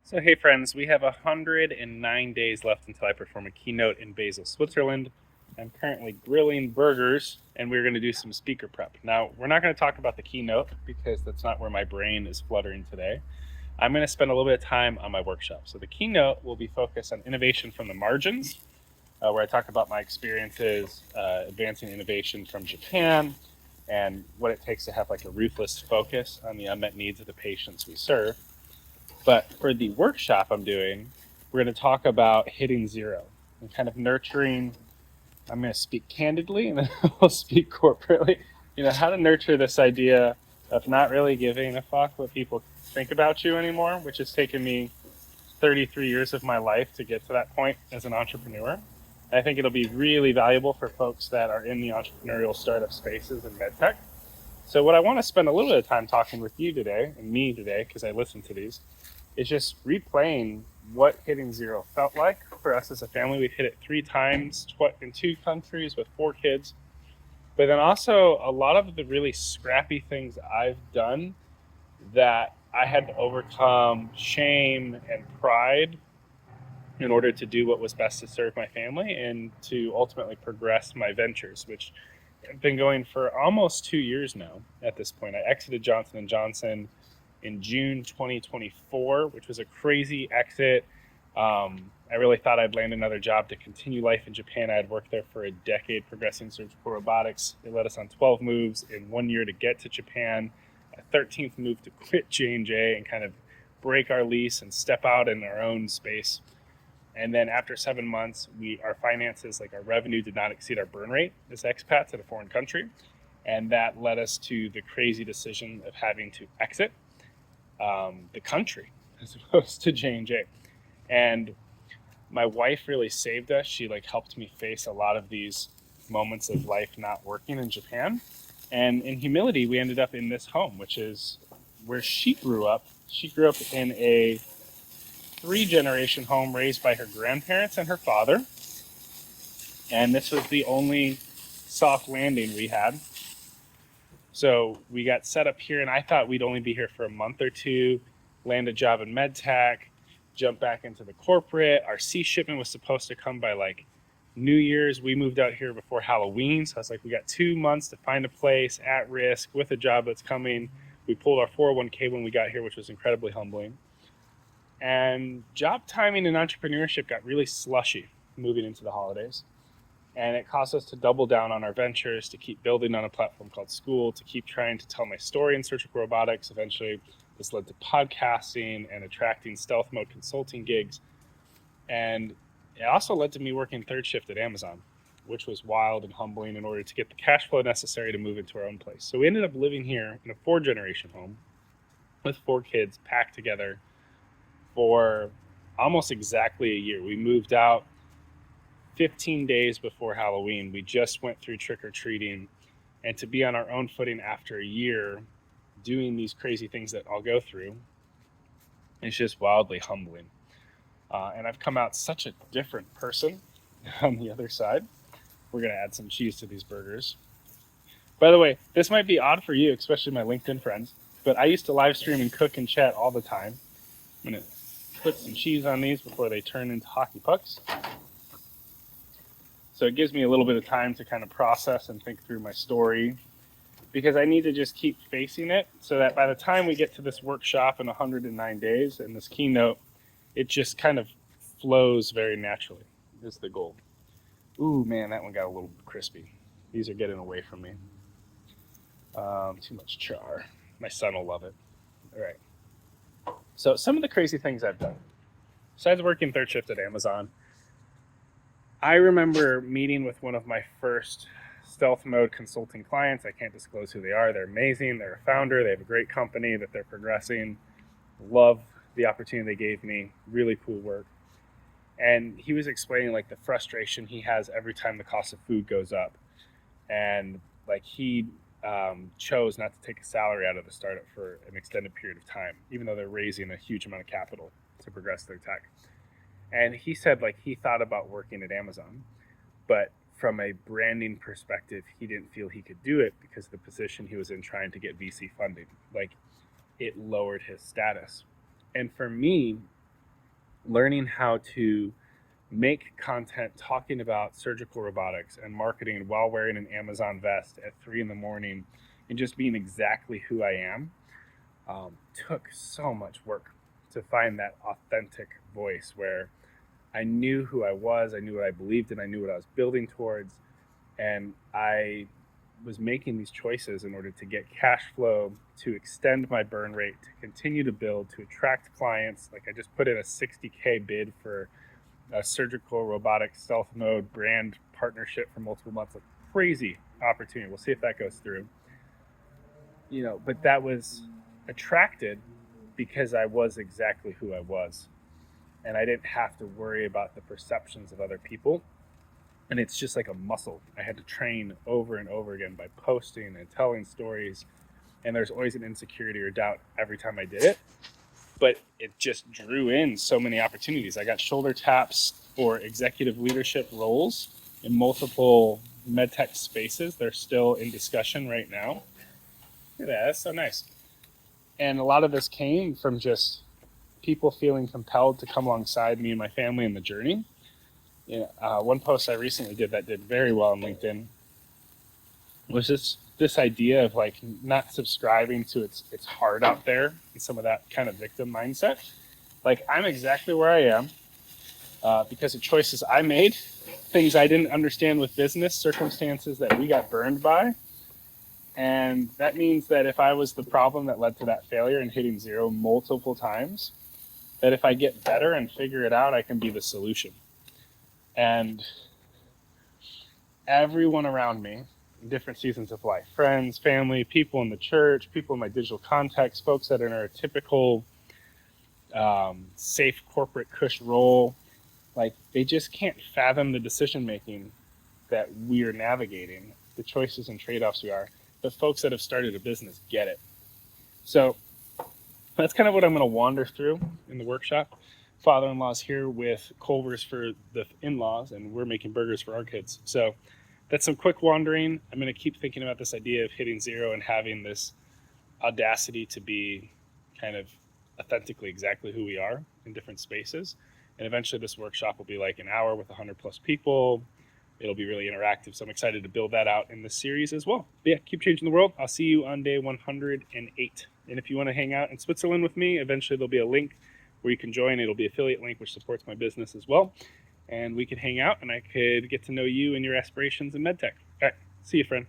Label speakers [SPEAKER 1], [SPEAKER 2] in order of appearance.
[SPEAKER 1] So hey friends, we have 109 days left until I perform a keynote in Basel, Switzerland. I'm currently grilling burgers and we're going to do some speaker prep. Now, we're not going to talk about the keynote because that's not where my brain is fluttering today. I'm going to spend a little bit of time on my workshop. So the keynote will be focused on innovation from the margins, where I talk about my experiences advancing innovation from Japan and what it takes to have like a ruthless focus on the unmet needs of the patients we serve. But for the workshop I'm doing, we're going to talk about hitting zero and kind of nurturing. I'm going to speak candidly and then I'll speak corporately. How to nurture this idea of not really giving a fuck what people think about you anymore, which has taken me 33 years of my life to get to that point as an entrepreneur. I think it'll be really valuable for folks that are in the entrepreneurial startup spaces in medtech. So, what I want to spend a little bit of time talking with you today, and me today, because I listen to these, is just replaying what hitting zero felt like for us as a family. We've hit it 3 times in 2 countries with 4 kids. But then also a lot of the really scrappy things I've done that I had to overcome shame and pride in order to do what was best to serve my family and to ultimately progress my ventures, which have been going for almost 2 years now at this point. I exited Johnson Johnson in June 2024, which was a crazy exit. I really thought I'd land another job to continue life in Japan. I had worked there for a decade progressing surgical robotics. It led us on 12 moves in 1 year to get to Japan, a 13th move to quit J&J and kind of break our lease and step out in our own space. And then after 7 months, our finances, like our revenue, did not exceed our burn rate as expats in a foreign country. And that led us to the crazy decision of having to exit the country as opposed to J&J. And my wife really saved us. She helped me face a lot of these moments of life not working in Japan. And in humility, we ended up in this home, which is where she grew up. She grew up in a 3-generation home raised by her grandparents and her father. And this was the only soft landing we had. So we got set up here, and I thought we'd only be here for a month or two, land a job in MedTech, jump back into the corporate. Our C shipment was supposed to come by New Year's. We moved out here before Halloween. So I was like, we got 2 months to find a place at risk with a job that's coming. We pulled our 401k when we got here, which was incredibly humbling. And job timing and entrepreneurship got really slushy moving into the holidays. And it caused us to double down on our ventures, to keep building on a platform called School, to keep trying to tell my story in surgical robotics. Eventually, this led to podcasting and attracting stealth mode consulting gigs. And it also led to me working third shift at Amazon, which was wild and humbling in order to get the cash flow necessary to move into our own place. So we ended up living here in a 4-generation home with 4 kids packed together for almost exactly a year. We moved out 15 days before Halloween. We just went through trick-or-treating, and to be on our own footing after a year doing these crazy things that I'll go through, it's just wildly humbling. And I've come out such a different person on the other side. We're going to add some cheese to these burgers. By the way, this might be odd for you, especially my LinkedIn friends, but I used to live stream and cook and chat all the time. I'm going to put some cheese on these before they turn into hockey pucks. So it gives me a little bit of time to kind of process and think through my story, because I need to just keep facing it so that by the time we get to this workshop in 109 days and this keynote, it just kind of flows very naturally is the goal. Ooh, man, that one got a little crispy. These are getting away from me. Too much char. My son will love it. All right. So some of the crazy things I've done, besides working third shift at Amazon, I remember meeting with one of my first stealth mode consulting clients. I can't disclose who they are. They're amazing. They're a founder. They have a great company that they're progressing. Love the opportunity they gave me. Really cool work. And he was explaining the frustration he has every time the cost of food goes up. And he chose not to take a salary out of the startup for an extended period of time, even though they're raising a huge amount of capital to progress their tech. And he said he thought about working at Amazon, but from a branding perspective, he didn't feel he could do it because of the position he was in trying to get VC funding. It lowered his status. And for me, learning how to make content talking about surgical robotics and marketing while wearing an Amazon vest at 3 in the morning and just being exactly who I am, took so much work to find that authentic voice where I knew who I was, I knew what I believed in, I knew what I was building towards, and I was making these choices in order to get cash flow, to extend my burn rate, to continue to build, to attract clients. Like I just put in a $60K bid for a surgical robotic stealth mode brand partnership for multiple months. Like crazy opportunity. We'll see if that goes through. But that was attracted because I was exactly who I was. And I didn't have to worry about the perceptions of other people. And it's just like a muscle. I had to train over and over again by posting and telling stories. And there's always an insecurity or doubt every time I did it. But it just drew in so many opportunities. I got shoulder taps for executive leadership roles in multiple medtech spaces. They're still in discussion right now. Look at that, that's so nice. And a lot of this came from just people feeling compelled to come alongside me and my family in the journey. One post I recently did that did very well on LinkedIn was this idea of like not subscribing to it's hard out there and some of that kind of victim mindset. Like I'm exactly where I am because of choices I made, things I didn't understand with business, circumstances that we got burned by. And that means that if I was the problem that led to that failure and hitting zero multiple times, that if I get better and figure it out, I can be the solution. And everyone around me in different seasons of life, friends, family, people in the church, people in my digital context, folks that are in a typical safe corporate cush role, like they just can't fathom the decision making that we're navigating, the choices and trade-offs we are. But folks that have started a business get it. So that's kind of what I'm going to wander through in the workshop. Father-in-law's here with Culver's for the in-laws, and we're making burgers for our kids. So that's some quick wandering. I'm going to keep thinking about this idea of hitting zero and having this audacity to be kind of authentically exactly who we are in different spaces. And eventually this workshop will be like an hour with 100 plus people. It'll be really interactive. So I'm excited to build that out in this series as well. But yeah, keep changing the world. I'll see you on day 108. And if you want to hang out in Switzerland with me, eventually there'll be a link where you can join. It'll be an affiliate link, which supports my business as well. And we could hang out and I could get to know you and your aspirations in medtech. All right. See you, friend.